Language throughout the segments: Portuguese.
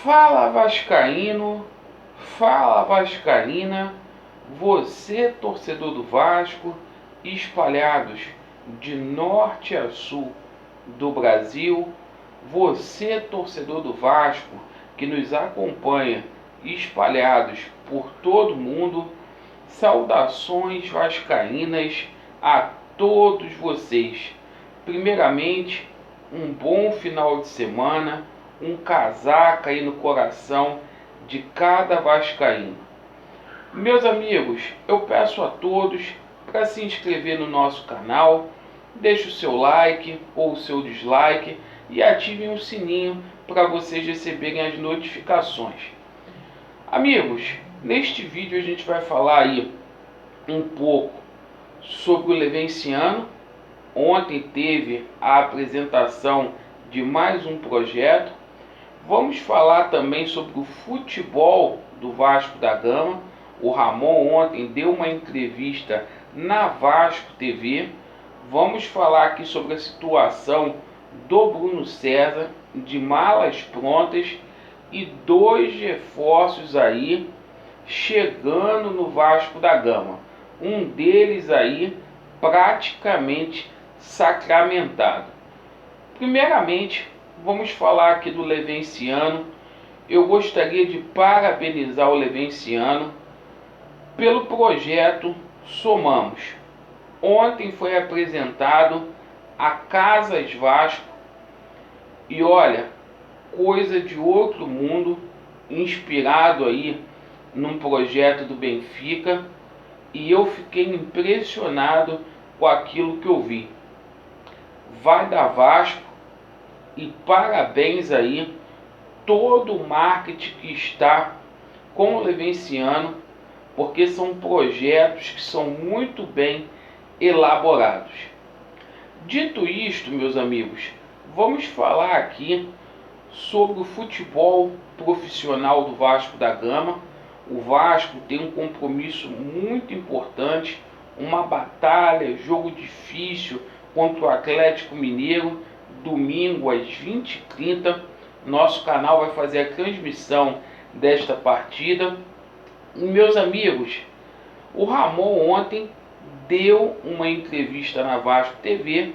Fala Vascaíno, fala Vascaína, você torcedor do Vasco, espalhados de norte a sul do Brasil, você torcedor do Vasco que nos acompanha espalhados por todo o mundo, saudações vascaínas a todos vocês. Primeiramente, um bom final de semana, um casaca aí no coração de cada vascaíno. Meus amigos, eu peço a todos para se inscrever no nosso canal, deixe o seu like ou o seu dislike e ativem o sininho para vocês receberem as notificações. Amigos, neste vídeo a gente vai falar aí um pouco sobre o Levenciano. Ontem teve a apresentação de mais um projeto. Vamos falar também sobre o futebol do Vasco da Gama. O Ramon ontem deu uma entrevista na Vasco TV. Vamos falar aqui sobre a situação do Bruno César, de malas prontas e 2 reforços aí chegando no Vasco da Gama. Um deles aí praticamente sacramentado. Primeiramente, vamos falar aqui do Levenciano. Eu gostaria de parabenizar o Levenciano pelo projeto Somamos. Ontem foi apresentado a Casas Vasco e olha, coisa de outro mundo, inspirado aí num projeto do Benfica, e eu fiquei impressionado com aquilo que eu vi. Vai dar Vasco e parabéns aí todo o marketing que está com o Levenciano, porque são projetos que são muito bem elaborados. Dito isto, meus amigos, vamos falar aqui sobre o futebol profissional do Vasco da Gama. O Vasco tem um compromisso muito importante, uma batalha, jogo difícil contra o Atlético Mineiro, domingo às 20h30. Nosso canal vai fazer a transmissão desta partida. E, meus amigos, o Ramon ontem deu uma entrevista na Vasco TV,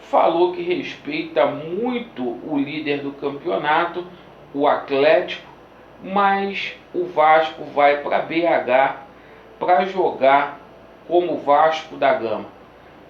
falou que respeita muito o líder do campeonato, o Atlético, mas o Vasco vai para BH para jogar como Vasco da Gama.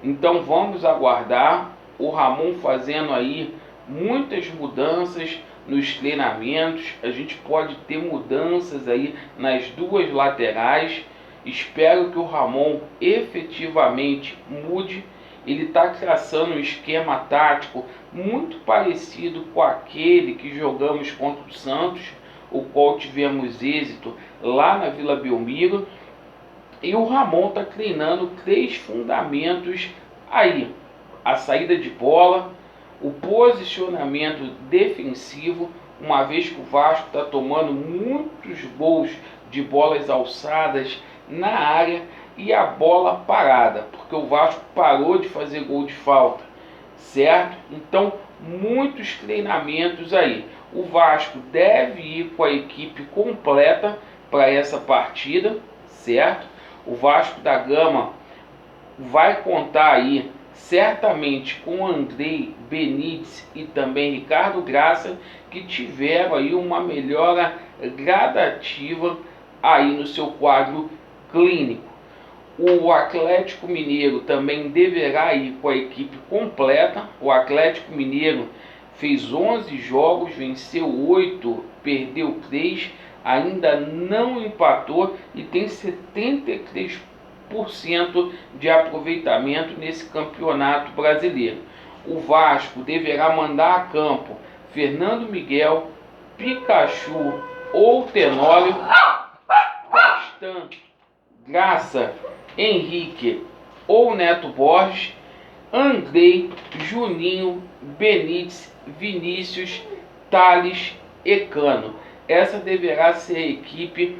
Então vamos aguardar o Ramon fazendo aí muitas mudanças nos treinamentos. A gente pode ter mudanças aí nas 2 laterais. Espero que o Ramon efetivamente mude. Ele está traçando um esquema tático muito parecido com aquele que jogamos contra o Santos, o qual tivemos êxito lá na Vila Belmiro. E o Ramon está treinando 3 fundamentos aí: a saída de bola, o posicionamento defensivo, uma vez que o Vasco está tomando muitos gols de bolas alçadas na área, e a bola parada, porque o Vasco parou de fazer gol de falta, certo? Então, muitos treinamentos aí. O Vasco deve ir com a equipe completa para essa partida, certo? O Vasco da Gama vai contar aí certamente com Andrei Benítez e também Ricardo Graça, que tiveram aí uma melhora gradativa aí no seu quadro clínico. O Atlético Mineiro também deverá ir com a equipe completa. O Atlético Mineiro fez 11 jogos, venceu 8, perdeu 3, ainda não empatou e tem 73% de aproveitamento nesse campeonato brasileiro. O Vasco deverá mandar a campo Fernando Miguel, Pikachu ou Tenório, Castan, Graça, Henrique ou Neto Borges, Andrei, Juninho, Benítez, Vinícius, Thales e Cano. Essa deverá ser a equipe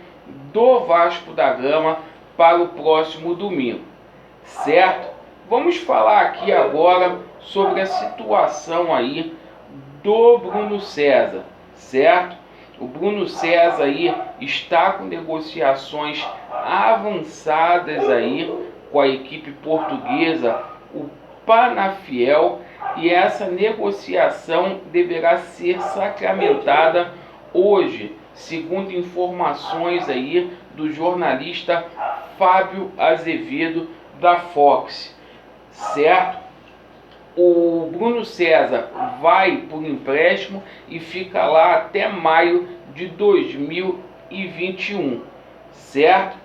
do Vasco da Gama para o próximo domingo, certo? Vamos falar aqui agora sobre a situação aí do Bruno César, certo? O Bruno César aí está com negociações avançadas aí com a equipe portuguesa, o Penafiel, e essa negociação deverá ser sacramentada hoje, segundo informações aí do jornalista Fábio Azevedo da Fox, certo? O Bruno César vai por empréstimo e fica lá até maio de 2021, certo?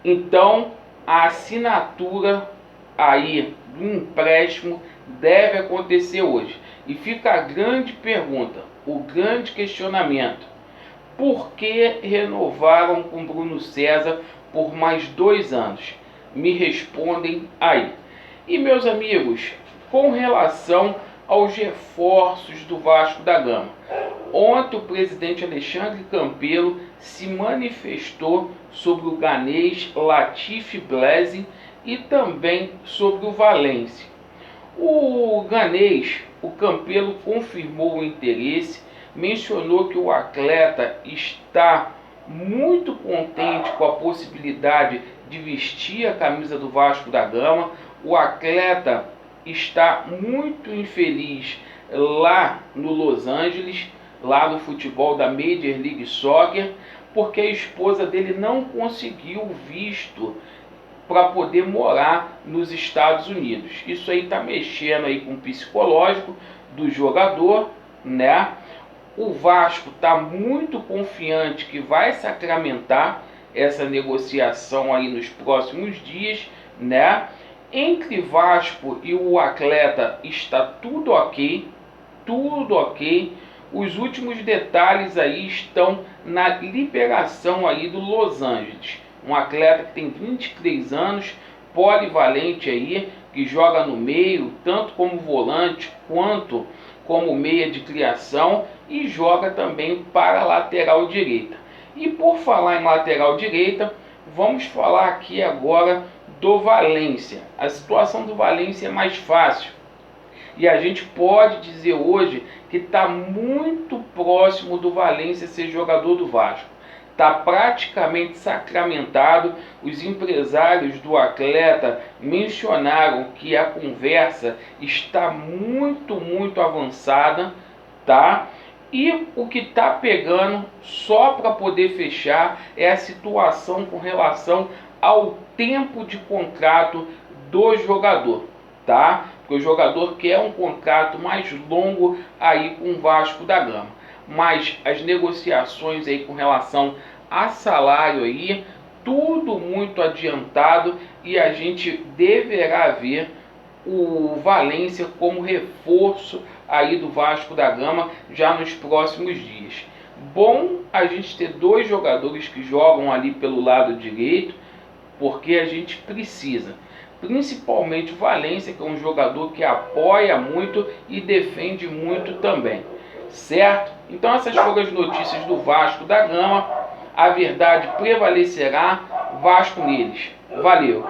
Então, a assinatura aí do empréstimo deve acontecer hoje. E fica a grande pergunta, o grande questionamento: por que renovaram com Bruno César por mais 2 anos? Me respondem aí. E meus amigos, com relação aos reforços do Vasco da Gama, ontem o presidente Alexandre Campelo se manifestou sobre o ganês Latif Blessing e também sobre o Valência. O ganês, o Campelo confirmou o interesse, mencionou que o atleta está muito contente com a possibilidade de vestir a camisa do Vasco da Gama. O atleta está muito infeliz lá no Los Angeles, lá no futebol da Major League Soccer, porque a esposa dele não conseguiu visto para poder morar nos Estados Unidos. Isso aí está mexendo aí com o psicológico do jogador, né? O Vasco está muito confiante que vai sacramentar essa negociação aí nos próximos dias, né? Entre Vasco e o atleta está tudo ok, tudo ok. Os últimos detalhes aí estão na liberação aí do Los Angeles. Um atleta que tem 23 anos, polivalente aí, que joga no meio, tanto como volante quanto como meia de criação, e joga também para a lateral direita. E por falar em lateral direita, vamos falar aqui agora do Valência. A situação do Valência é mais fácil, e a gente pode dizer hoje que está muito próximo do Valência ser jogador do Vasco. Está praticamente sacramentado. Os empresários do atleta mencionaram que a conversa está muito avançada, tá? E o que está pegando só para poder fechar é a situação com relação ao tempo de contrato do jogador, tá? Porque o jogador quer um contrato mais longo aí com o Vasco da Gama. Mas as negociações aí com relação a salário aí, tudo muito adiantado, e a gente deverá ver o Valência como reforço aí do Vasco da Gama já nos próximos dias. Bom a gente ter 2 jogadores que jogam ali pelo lado direito, porque a gente precisa. Principalmente o Valência, que é um jogador que apoia muito e defende muito também, certo? Então essas foram as notícias do Vasco da Gama. A verdade prevalecerá, Vasco neles. Valeu!